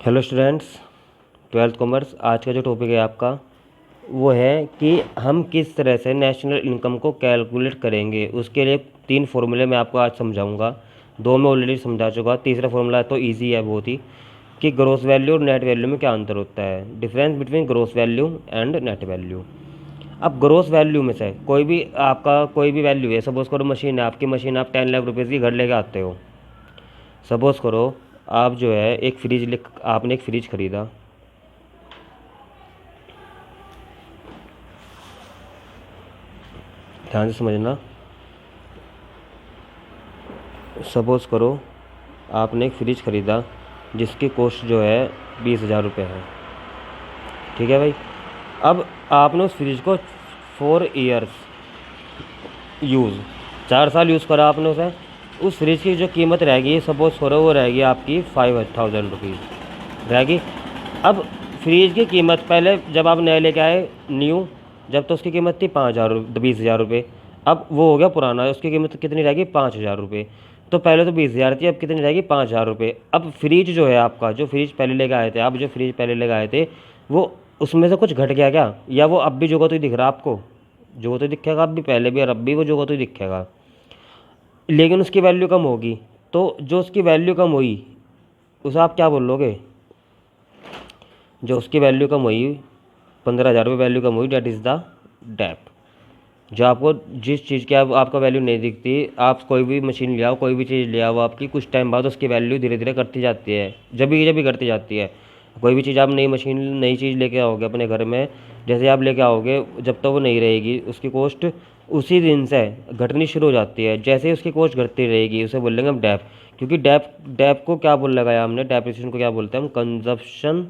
Hello students, twelfth commerce. आज का जो टॉपिक है आपका वो है कि हम किस तरह से नेशनल इनकम को कैलकुलेट करेंगे। उसके लिए 3 फॉर्मूले मैं आपको आज समझाऊंगा। 2 मैं ऑलरेडी समझा चुका, तीसरा फॉर्मूला तो इजी है बहुत ही, कि ग्रॉस वैल्यू और नेट वैल्यू में क्या अंतर होता है, difference between gross value and net value. अब ग्रॉस वैल्यू में से कोई भी आपका कोई भी वैल्यू है, सपोज़ करो मशीन है आपकी, मशीन आप 10 लाख रुपये की घर लेके आते हो। सपोज़ करो आप जो है एक फ्रिज आपने एक फ्रिज खरीदा। ध्यान से समझना। सपोज़ करो आपने एक फ्रिज ख़रीदा जिसकी कॉस्ट जो है 20,000 रुपये है। ठीक है भाई। अब आपने उस फ्रिज को 4 ईयर्स यूज़ 4 साल यूज़ करा आपने उसे। उस फ्रिज की जो कीमत रहेगी, सपोज़ करो वो रहेगी आपकी 5,000 रुपीज़ रहेगी। अब फ्रिज की कीमत पहले जब आप नए लेके आए न्यू, जब तो उसकी कीमत थी 5,000 20,000 रुपये। अब वो हो गया पुराना, उसकी कीमत कितनी रहेगी 5,000 रुपये। तो पहले तो 20,000 थी, अब कितनी रहेगी 5,000 रुपये। अब फ्रिज जो है आपका, जो फ्रिज पहले लेके आए थे आप, जो फ्रिज पहले लेके आए थे, वो उसमें से कुछ घट गया क्या, या वो अब भी जो को तो दिख रहा आपको? जो तो दिखेगा, अब भी पहले भी और अब भी वो जो को तो दिखेगा, लेकिन उसकी वैल्यू कम होगी। तो जो उसकी वैल्यू कम हुई उसे आप क्या बोलोगे? जो उसकी वैल्यू कम हुई, 15,000 रुपये वैल्यू कम हुई, डेट इज़ द डेप। जो आपको जिस चीज़ की आपका वैल्यू नहीं दिखती, आप कोई भी मशीन ले आओ, कोई भी चीज़ ले आओ आपकी, कुछ टाइम बाद उसकी वैल्यू धीरे धीरे घटती जाती है, जब भी घटती जाती है। कोई भी चीज़ आप नई मशीन नई चीज़ लेके आओगे अपने घर में, जैसे आप लेके आओगे, जब तक वो नहीं रहेगी उसकी कॉस्ट उसी दिन से घटनी शुरू हो जाती है। जैसे ही उसकी कॉस्ट घटती रहेगी उसे बोलेंगे हम डेप। क्योंकि डेप डेप को क्या बोल लगाया हमने, डेप्रिसिएशन को क्या बोलते हैं हम? Consumption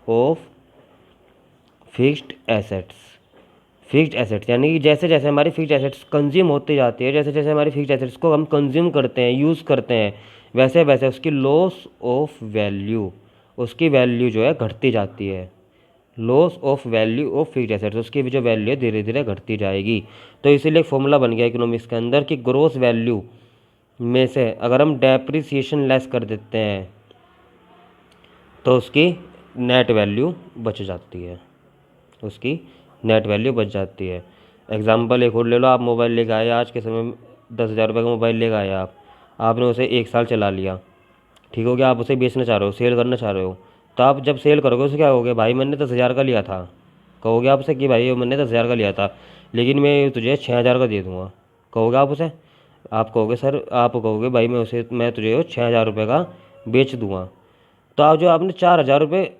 of fixed assets. Fixed assets यानी कि जैसे जैसे हमारी फिक्स्ड एसेट्स कंज्यूम होती जाती है, जैसे जैसे हमारी फिक्स्ड एसेट्स को हम कंज्यूम करते हैं, यूज़ करते हैं, वैसे वैसे उसकी लॉस ऑफ वैल्यू, उसकी वैल्यू जो है घटती जाती है। Loss of value of fixed assets, उसकी भी जो वैल्यू है धीरे धीरे घटती जाएगी। तो इसीलिए एक फॉर्मूला बन गया इकोनॉमिक्स के अंदर कि ग्रॉस वैल्यू में से अगर हम डेप्रिसिएशन लेस कर देते हैं तो उसकी नेट वैल्यू बच जाती है, उसकी नेट वैल्यू बच जाती है। एग्जाम्पल एक और ले लो, आप मोबाइल लेके आए आज के समय में, 10,000 रुपये का मोबाइल लेके आए आप, आपने उसे 1 साल चला लिया, ठीक हो गया। आप उसे बेचना चाह रहे हो, सेल करना चाह रहे हो, तो आप जब सेल करोगे उसे क्या कहोगे? भाई मैंने 10,000 का लिया था। कहोगे आप उसे कि भाई मैंने 10,000 का लिया था, लेकिन मैं तुझे 6,000 का दे दूँगा। कहोगे आप उसे? आप कहोगे सर, आप कहोगे भाई मैं तुझे वो 6,000 रुपये का बेच दूँगा। तो आप जो आपने 4,000 रुपये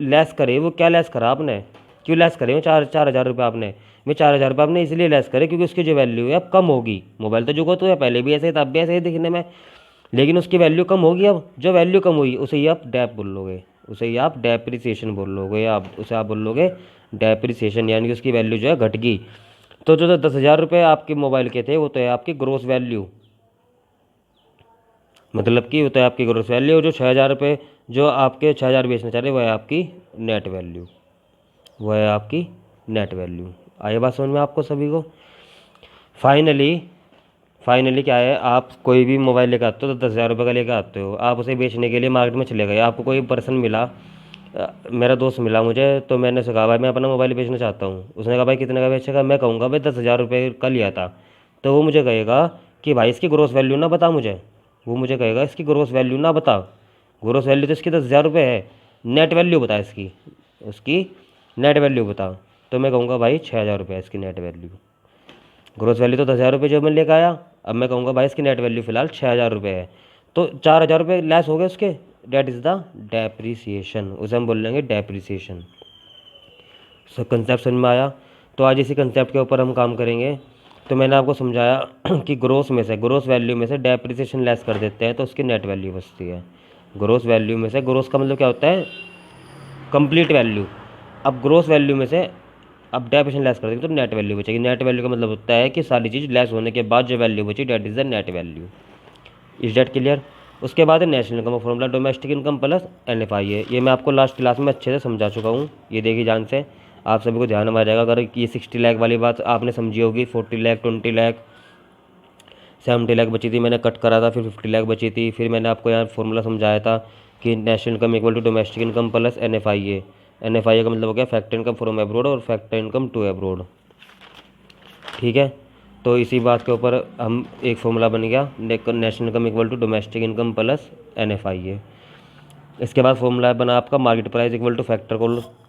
लेस करे, वो क्या लेस करा आपने? क्यों लेस करे वो 4,000 रुपये आपने? मैं 4,000 रुपये आपने इसलिए लेस करे क्योंकि उसकी जो वैल्यू है अब कम होगी। मोबाइल तो जो तो है, पहले भी ऐसे ही था, अब भी ऐसे ही दिखने में, लेकिन उसकी वैल्यू कम होगी। अब जो वैल्यू कम हुई उसे ही आप डेप बोल लोगे, उसे ही आप डेप्रिसिएशन बोल लोगे, या उसे आप बोल लोगे डेप्रिसिएशन, यानी कि उसकी वैल्यू जो है घट गई। तो जो 10,000 रुपये आपके मोबाइल के थे वो तो है आपकी ग्रोस वैल्यू, मतलब कि वो तो है आपकी ग्रोस वैल्यू। जो 6,000 रुपये जो आपके 6,000 बेचना चाह रहे वह है आपकी नेट वैल्यू, वह है आपकी नेट वैल्यू। आई बात समझ में आपको सभी को? फाइनली फाइनली क्या है, आप कोई भी मोबाइल लेकर आते हो तो 10,000 रुपये का लेकर आते हो, आप उसे बेचने के लिए मार्केट में चले गए, आपको कोई पर्सन मिला, मेरा दोस्त मिला मुझे, तो मैंने उसे कहा भाई मैं अपना मोबाइल बेचना चाहता हूँ। उसने कहा भाई कितने का बेचेगा? मैं कहूँगा भाई 10,000 रुपये का लिया था। तो वो मुझे कहेगा कि भाई इसकी ग्रोस वैल्यू ना बता मुझे, वो मुझे कहेगा इसकी ग्रोस वैल्यू ना बता, ग्रोस वैल्यू तो इसकी 10,000 रुपये है, नेट वैल्यू बता इसकी, उसकी नेट वैल्यू बता। तो मैं कहूँगा भाई 6,000 रुपये है इसकी नेट वैल्यू। ग्रोस वैल्यू तो 10,000 रुपये जो मैं लेकर आया, अब मैं कहूँगा भाई इसकी नेट वैल्यू फ़िलहाल 6,000 रुपये है। तो 4,000 रुपये लेस हो गए उसके, डेट इज़ द डेप्रिसिएशन, उसे हम बोल लेंगे डेप्रिसिएशन। सो कंसेप्ट समझ में आया? तो आज इसी कंसेप्ट के ऊपर हम काम करेंगे। तो मैंने आपको समझाया कि ग्रोस वैल्यू में से डेप्रिसिएशन लेस कर देते हैं तो उसकी नेट वैल्यू बचती है। ग्रोस वैल्यू में से, ग्रोस का मतलब क्या होता है? Complete value. अब ग्रोस वैल्यू में से अब डेप्रिसिएशन लेस कर देंगे तो नेट वैल्यू बचेगी। नेट वैल्यू का मतलब होता है कि सारी चीज़ लेस होने के बाद जो वैल्यू बची, that is the net value. Is that clear? उसके बाद है नेशनल इनकम का formula, domestic income plus NFI है। ये मैं आपको लास्ट क्लास में अच्छे से समझा चुका हूँ, ये देखिए ध्यान से, आप सभी को ध्यान में आ जाएगा। अगर ये 60 लाख वाली बात आपने समझी होगी, 40 लाख, 20 लाख, 70 लाख बची थी, मैंने कट करा था, फिर 50 लाख बची थी, फिर मैंने आपको यहाँ फॉर्मूला समझाया था कि national income equal to domestic income plus NFIA। NFIA का मतलब हो गया फैक्टर इनकम फ्रॉम एब्रोड और फैक्टर इनकम टू एब्रोड। ठीक है, तो इसी बात के ऊपर हम एक फॉर्मूला बन गया, national income equal to domestic income plus NFIA। इसके बाद फॉर्मूला बना आपका market price equal to factor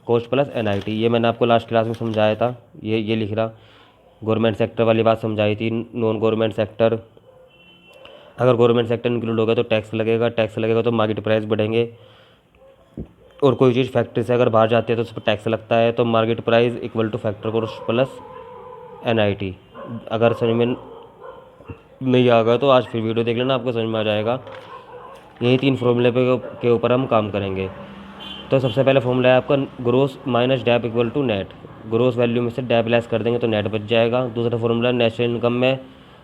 cost plus NIT। ये मैंने आपको लास्ट क्लास में समझाया था, ये लिख रहा। गवर्नमेंट सेक्टर वाली बात समझाई थी। नॉन गवर्नमेंट सेक्टर, अगर गवर्नमेंट सेक्टर इंक्लूड होगा तो टैक्स लगेगा, टैक्स लगेगा तो मार्केट प्राइस बढ़ेंगे, और कोई चीज़ फैक्ट्री से अगर बाहर जाती है तो उस पर टैक्स लगता है। तो market price equal to factor cost plus NIT। अगर समझ में नहीं आ गया तो आज फिर वीडियो देख लेना, आपको समझ में आ जाएगा। यही 3 फॉर्मूले के ऊपर हम काम करेंगे। तो सबसे पहले फॉर्मूला है आपका gross minus dep equal to net. Gross value में से डैप लेस कर देंगे तो नेट बच जाएगा। दूसरा फॉर्मूला नेशनल इनकम में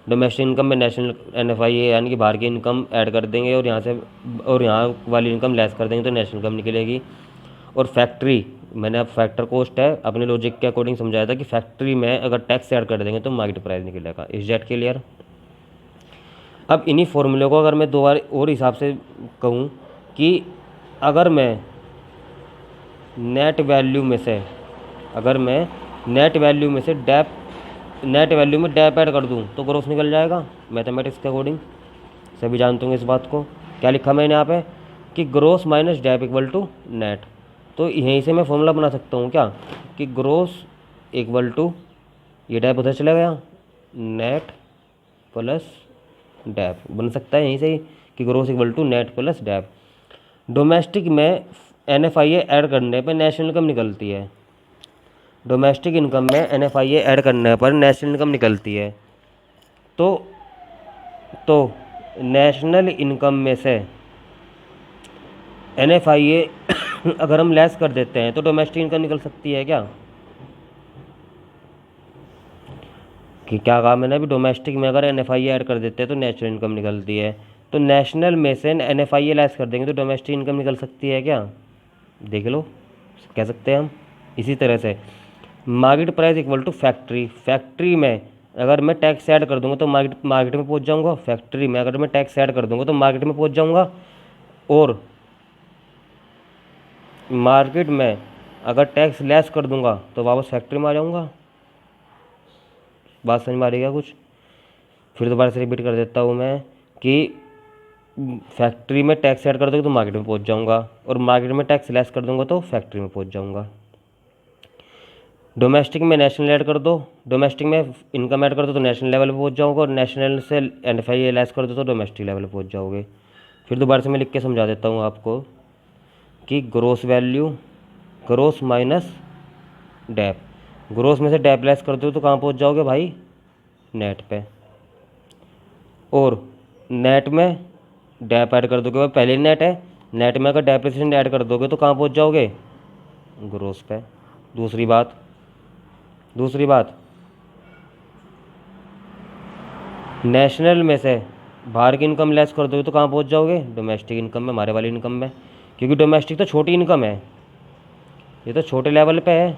डोमेस्टिक इनकम में नेशनल NFIA यानी कि बाहर की इनकम ऐड कर देंगे और यहाँ वाली इनकम लेस कर देंगे तो नेशनल इनकम निकलेगी। और फैक्ट्री, मैंने अब फैक्टर कॉस्ट है अपने लॉजिक के अकॉर्डिंग समझाया था कि फैक्ट्री में अगर टैक्स ऐड कर देंगे तो मार्केट प्राइस निकलेगा। Is that clear? अब इन्हीं फॉर्मूले को अगर मैं 2 बार और हिसाब से कहूँ कि अगर मैं नेट वैल्यू में से नेट वैल्यू में डैप ऐड कर दूँ तो ग्रोस निकल जाएगा मैथमेटिक्स के अकॉर्डिंग। सभी जानते होंगे इस बात को। क्या लिखा मैंने यहाँ पे कि gross minus dep equal to net. तो यहीं से मैं फॉर्मूला बना सकता हूँ क्या कि ग्रोस इक्वल टू, ये डैप उधर चला गया, नेट प्लस डैप बन सकता है यहीं से ही कि gross equal to net plus dep. Domestic में NFIA ऐड करने पर नेशनल इनकम निकलती है। डोमेस्टिक इनकम में NFIA ऐड करने पर नेशनल इनकम निकलती है। तो नेशनल इनकम में से NFIA अगर हम लेस कर देते हैं तो डोमेस्टिक इनकम निकल सकती है क्या? कि क्या कहा मैंने अभी, डोमेस्टिक में अगर NFIA ऐड कर देते हैं तो नेशनल इनकम निकलती है। तो नेशनल में से NFIA लेस कर देंगे तो डोमेस्टिक इनकम निकल सकती है क्या? देख लो, कह सकते हैं हम। इसी तरह से market price equal to factory में अगर मैं टैक्स ऐड कर दूंगा तो मार्केट में पहुंच जाऊंगा। फैक्ट्री में अगर मैं टैक्स ऐड कर दूंगा तो मार्केट में पहुंच जाऊंगा, और मार्केट में अगर टैक्स लेस कर दूंगा तो वापस फैक्ट्री में आ जाऊंगा। बात समझ में आ रही है कुछ? फिर दोबारा से रिपीट कर देता हूँ मैं कि फैक्ट्री में टैक्स ऐड कर दोगे तो मार्केट में पहुंच जाऊंगा, और मार्केट में टैक्स लेस कर दूंगा तो फैक्ट्री में पहुंच जाऊंगा। डोमेस्टिक में नेशनल ऐड कर दो, डोमेस्टिक में इनकम ऐड कर दो तो नेशनल लेवल पे पहुंच जाओगे, और नेशनल से NFIA लेस कर दो तो डोमेस्टिक लेवल पे पहुंच जाओगे। फिर दोबारा से मैं लिख के समझा देता हूँ आपको कि ग्रोस माइनस डैप, ग्रोस में से डैप लेस कर दो तो कहाँ पहुँच जाओगे भाई? नेट पे। और नेट में डैप ऐड कर दोगे, पहले नेट है, नेट में अगर डेप्रिसिएशन ऐड कर दोगे तो कहाँ पहुँच जाओगे? ग्रोस पे। दूसरी बात नेशनल में से बाहर की इनकम लेस कर दोगे तो कहाँ पहुँच जाओगे? डोमेस्टिक इनकम में, हमारे वाली इनकम में, क्योंकि डोमेस्टिक तो छोटी इनकम है, ये तो छोटे लेवल पे है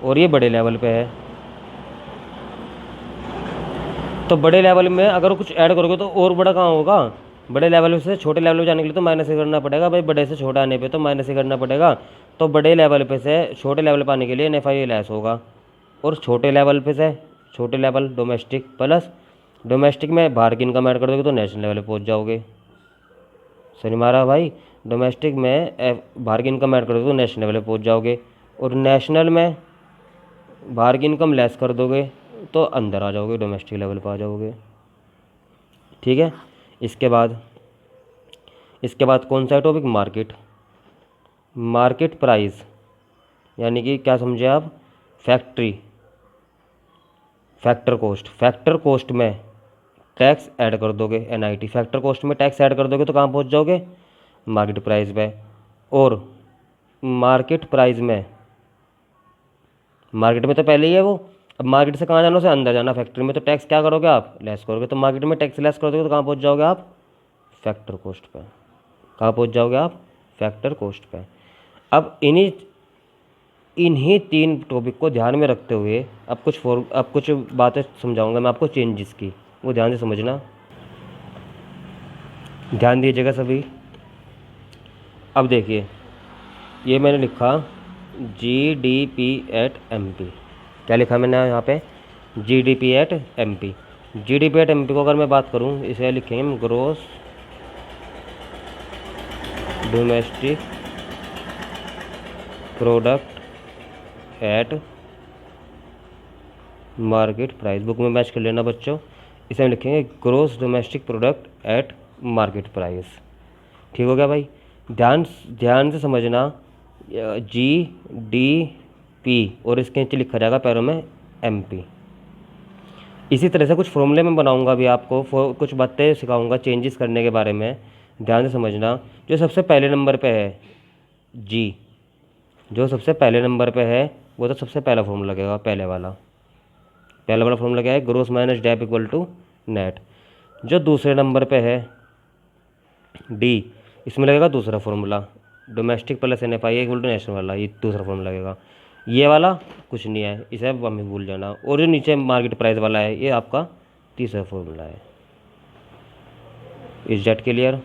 और ये बड़े लेवल पे है। तो बड़े लेवल में अगर कुछ ऐड करोगे तो और बड़ा कहाँ होगा? बड़े लेवल से छोटे लेवल पे जाने के लिए तो माइनस से करना पड़ेगा भाई, बड़े से छोटा आने पे तो माइनस से करना पड़ेगा। तो बड़े लेवल पे से छोटे लेवल पर आने के लिए NFIA लेस होगा, और छोटे लेवल पे से छोटे लेवल डोमेस्टिक प्लस डोमेस्टिक में बाहर की इनकम ऐड कर दोगे तो नेशनल लेवल पे पहुँच जाओगे। समझ में आ रहा भाई? डोमेस्टिक में बाहर की इनकम ऐड कर दोगे तो नेशनल लेवल पे पहुँच जाओगे, और नेशनल में बाहर की इनकम लेस कर दोगे तो अंदर आ जाओगे, डोमेस्टिक लेवल पर आ जाओगे। ठीक है, इसके बाद कौन सा टॉपिक? मार्केट प्राइस, यानी कि क्या समझे आप? फैक्टर कॉस्ट में टैक्स ऐड कर दोगे NIT, फैक्टर कॉस्ट में टैक्स ऐड कर दोगे तो कहाँ पहुँच जाओगे? मार्केट प्राइस पे। और मार्केट में तो पहले ही है वो, अब मार्केट से कहाँ जाना? उसे अंदर जाना। फैक्ट्री में तो टैक्स क्या करोगे आप? लेस करोगे, तो मार्केट में टैक्स लेस कर दोगे तो कहाँ पहुँच जाओगे आप? फैक्टर कॉस्ट पे। कहाँ पहुँच जाओगे आप? फैक्टर कॉस्ट पे। अब इन्हीं 3 टॉपिक को ध्यान में रखते हुए अब कुछ बातें समझाऊंगा मैं आपको चेंजेस की, वो ध्यान से समझना। ध्यान दीजिएगा सभी। अब देखिए, ये मैंने लिखा GDP एट MP। क्या लिखा मैंने यहाँ पे? GDP at MP। GDP at MP को अगर मैं बात करूँ, इसे लिखेंगे हम gross domestic product at market price. Book में मैच कर लेना बच्चों, इसे हम लिखेंगे gross domestic product at market price. ठीक हो गया भाई? ध्यान ध्यान से समझना, GDP और इसके नीचे लिखा जाएगा पैरों में MP। इसी तरह से कुछ फॉर्मूले में बनाऊंगा भी आपको, कुछ बातें सिखाऊंगा चेंजेस करने के बारे में। ध्यान से समझना। जो सबसे पहले नंबर पे है जी, जो सबसे पहले नंबर पे है वो तो सबसे पहला फॉर्मूला लगेगा, पहला वाला फॉर्मूला क्या है? Gross minus dep equal to net. जो दूसरे नंबर पे है डी, इसमें लगेगा दूसरा formula, domestic plus NFI equal to national वाला, ये दूसरा फॉर्मूला लगेगा। ये वाला कुछ नहीं है, इसे अब हमें भूल जाना। और जो नीचे मार्केट प्राइस वाला है, ये आपका तीसरा फॉर्मूला है। इस जेट क्लियर?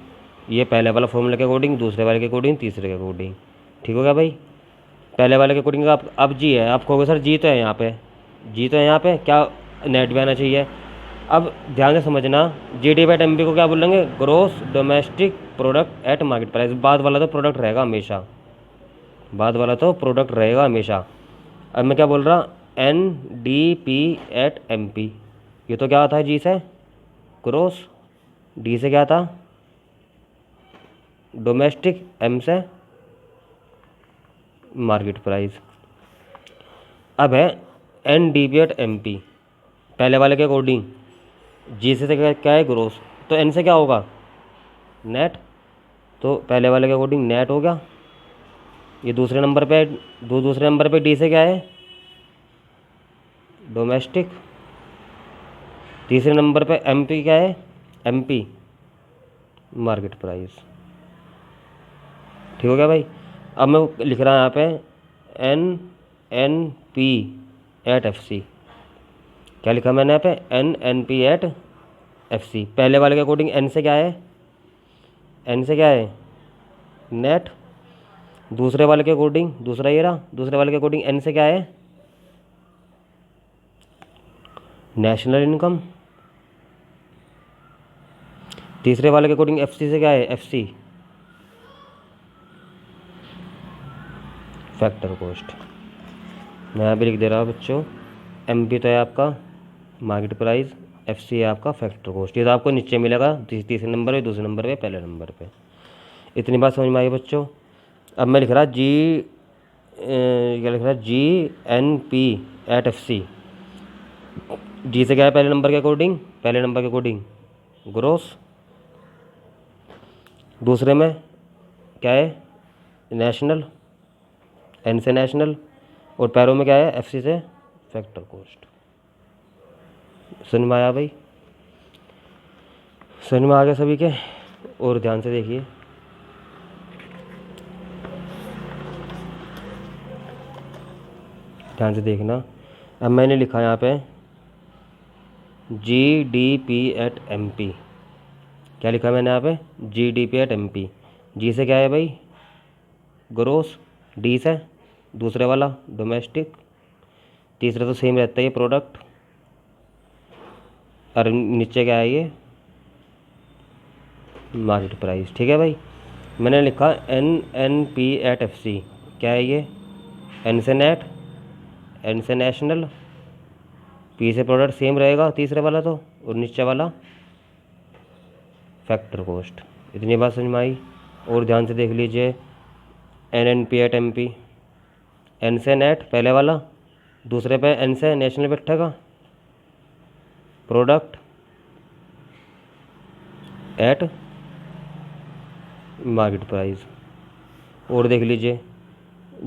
ये पहले वाला फॉर्मूला के अकॉर्डिंग, दूसरे वाले के अकॉर्डिंग, तीसरे के अकॉर्डिंग। ठीक हो गया भाई? पहले वाले के अकॉर्डिंग आप अब जी है, आप कहोगे सर जी तो है यहाँ पे, जी तो है यहाँ पे, क्या नेट भी आना चाहिए? अब ध्यान से समझना, GDP एट MP को क्या बोलेंगे? Gross domestic product at market price. बाद वाला तो प्रोडक्ट रहेगा हमेशा, बाद वाला तो प्रोडक्ट रहेगा हमेशा। अब मैं क्या बोल रहा? NDP at MP। ये तो क्या आता है? जी से ग्रोस, डी से क्या था? डोमेस्टिक, M से मार्केट प्राइस। अब है NDP एट MP, पहले वाले के अकॉर्डिंग, जी से क्या है? ग्रोस, तो N से क्या होगा? नेट। तो पहले वाले के अकॉर्डिंग नेट हो गया। ये दूसरे नंबर पे, दूसरे नंबर पे डी से क्या है? डोमेस्टिक। तीसरे नंबर पे MP क्या है? MP market price. ठीक हो गया भाई? अब मैं लिख रहा हूँ यहाँ पे NNP एट FC। क्या लिखा मैंने यहाँ पे? NNP at FC। पहले वाले के अकॉर्डिंग N से क्या है? N से क्या है? नेट। दूसरे वाले के अकॉर्डिंग, दूसरा ये रहा, दूसरे वाले के अकॉर्डिंग N से क्या है? National income. तीसरे वाले के अकॉर्डिंग FC से क्या है? FC factor cost. मैं यहाँ भी लिख दे रहा हूँ बच्चों, MP तो है आपका मार्केट प्राइस, FC है आपका फैक्टर कॉस्ट। ये तो आपको नीचे मिलेगा तीसरे नंबर पे, दूसरे नंबर पे, पहले नंबर पे। इतनी बात समझ में आई बच्चों? अब मैं लिख रहा क्या लिख रहा? GNP at FC। जी से क्या है? पहले नंबर के अकॉर्डिंग, पहले नंबर के अकॉर्डिंग ग्रोस। दूसरे में क्या है? नेशनल, N से नेशनल। और पैरों में क्या है? FC से फैक्टर कॉस्ट। समझ में आया भाई? समझ में आ गया सभी के? और ध्यान से देखिए, ध्यान से देखना। अब मैंने लिखा यहाँ पे GDP एट MP। क्या लिखा मैंने यहाँ पे? GDP at MP। जी से क्या है भाई? ग्रोस। डी से दूसरे वाला डोमेस्टिक। तीसरा तो सेम रहता है ये प्रोडक्ट, और नीचे क्या है? ये मार्केट प्राइस। ठीक है भाई? मैंने लिखा NNP एट FC। क्या है ये? N से नेट, N से नेशनल, P से प्रोडक्ट सेम रहेगा तीसरे वाला तो, और नीचे वाला फैक्टर कॉस्ट। इतनी बात समझ में आई? और ध्यान से देख लीजिए, NNP एट MP। N से नेट पहले वाला, दूसरे पे N से नेशनल बैठेगा, प्रोडक्ट एट मार्केट प्राइस। और देख लीजिए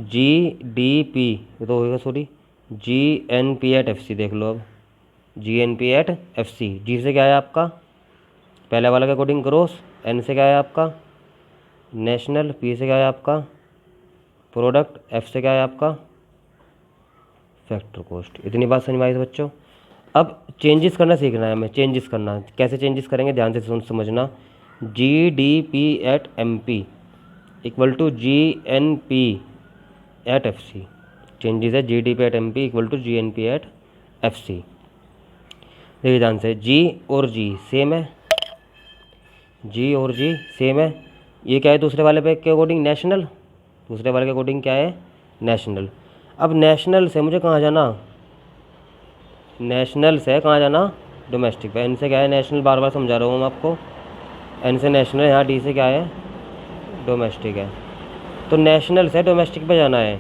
GDP, ये तो होगा सॉरी, GNP एट FC। देख लो अब, GNP एट FC। जी से क्या है आपका? पहले वाला के अकॉर्डिंग ग्रोस। N से क्या है आपका? नेशनल। P से क्या है आपका? प्रोडक्ट। F से क्या है आपका? Factor cost. इतनी बात समझ में आई बच्चों? अब चेंजेस करना सीखना है हमें। चेंजेस करना कैसे चेंजेस करेंगे, ध्यान से समझना। GDP at MP equal to GNP at FC। Changes है GDP at MP equal to GNP at FC। देखिए ध्यान से, G और G सेम है, G और G सेम है। ये क्या है दूसरे वाले पे के अकॉर्डिंग नेशनल, दूसरे वाले के अकॉर्डिंग क्या है नेशनल। अब नेशनल से मुझे कहाँ जाना, नेशनल से कहाँ जाना डोमेस्टिक पे। इनसे क्या है नेशनल, बार बार समझा रहा हूँ मैं आपको, एन से नेशनल, यहाँ डी से क्या है डोमेस्टिक है। तो नेशनल से डोमेस्टिक पे जाना है,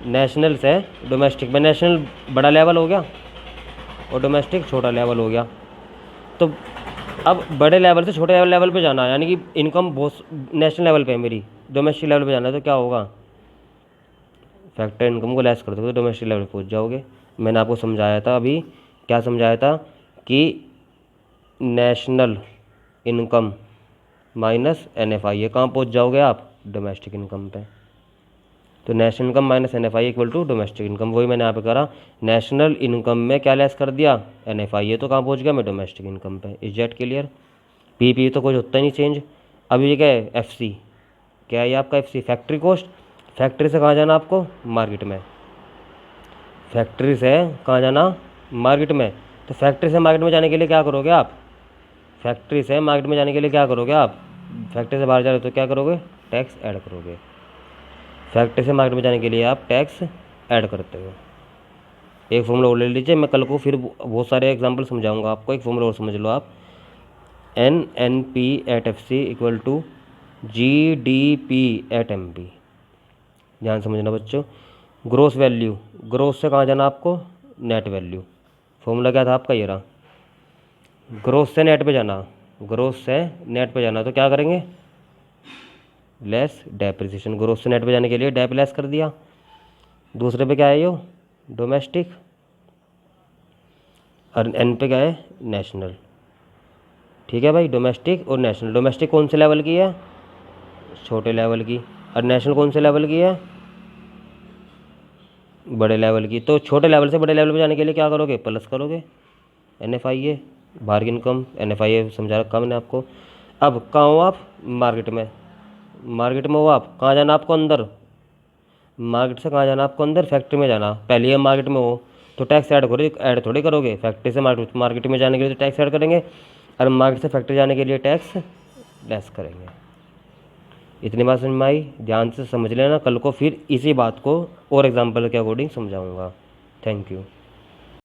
नेशनल से डोमेस्टिक पे। नेशनल बड़ा लेवल हो गया और डोमेस्टिक छोटा लेवल हो गया। तो अब बड़े लेवल से छोटे लेवल पे जाना है, यानी कि इनकम बहुत नेशनल लेवल पे है मेरी, डोमेस्टिक लेवल पे जाना है, तो क्या होगा फैक्टर इनकम को लेस कर दोगे तो डोमेस्टिक लेवल पे पहुँच जाओगे। मैंने आपको समझाया था अभी, क्या समझाया था कि नेशनल इनकम माइनस NFI, ये कहाँ पहुँच जाओगे आप डोमेस्टिक इनकम पे। तो national income minus NFI equal to domestic income, वही मैंने यहाँ पे करा। नेशनल इनकम में क्या लेस कर दिया NFI, ये तो कहाँ पहुँच गया मैं डोमेस्टिक इनकम पे। Is that clear. पी तो कुछ होता ही नहीं चेंज। अब ये क्या है FC, क्या है ये आपका FC फैक्ट्री कॉस्ट। फैक्ट्री से कहाँ जाना आपको मार्केट में, फैक्ट्री से कहाँ जाना मार्केट में। तो फैक्ट्री से मार्केट में जाने के लिए क्या करोगे आप, फैक्ट्री से मार्केट में जाने के लिए क्या करोगे आप, फैक्ट्री से बाहर जा रहे हो तो क्या करोगे टैक्स ऐड करोगे। फैक्ट्री से मार्केट में जाने के लिए आप टैक्स ऐड करते हो। एक फॉर्मूला और ले लीजिए, मैं कल को फिर बहुत सारे एग्जांपल समझाऊंगा आपको। एक फॉर्मूला और समझ लो आप, NNP at FC equal to GDP at MP। ध्यान समझना बच्चों, ग्रोस वैल्यू, ग्रोस से कहाँ जाना आपको नेट वैल्यू। फॉर्मूला क्या था आपका ये रहा, ग्रोस से नेट पे जाना, ग्रोस से नेट पे जाना तो क्या करेंगे लेस डेप्रिसिएशन। ग्रोस से नेट पे जाने के लिए डेप लेस कर दिया। दूसरे पे क्या है यो डोमेस्टिक, और एन पे क्या है नेशनल। ठीक है भाई, डोमेस्टिक और नेशनल। डोमेस्टिक कौन से लेवल की है छोटे लेवल की, और नेशनल कौन से लेवल की है बड़े लेवल की। तो छोटे लेवल से बड़े लेवल पे जाने के लिए क्या करोगे प्लस करोगे NFI, बाहर की इनकम NFI समझा रखा मैंने आपको। अब कहाँ हो आप मार्केट में, मार्केट में हो आप, कहाँ जाना आपको अंदर, मार्केट से कहाँ जाना आपको अंदर फैक्ट्री में जाना। पहले हम मार्केट में हो तो टैक्स ऐड थोड़ी करोगे, फैक्ट्री से मार्केट में जाने के लिए तो टैक्स ऐड करेंगे, और मार्केट से फैक्ट्री जाने के लिए टैक्स लेस करेंगे। इतनी बात समझ में आई, ध्यान से समझ लेना, कल को फिर इसी बात को और एग्जाम्पल के अकॉर्डिंग समझाऊंगा। Thank you.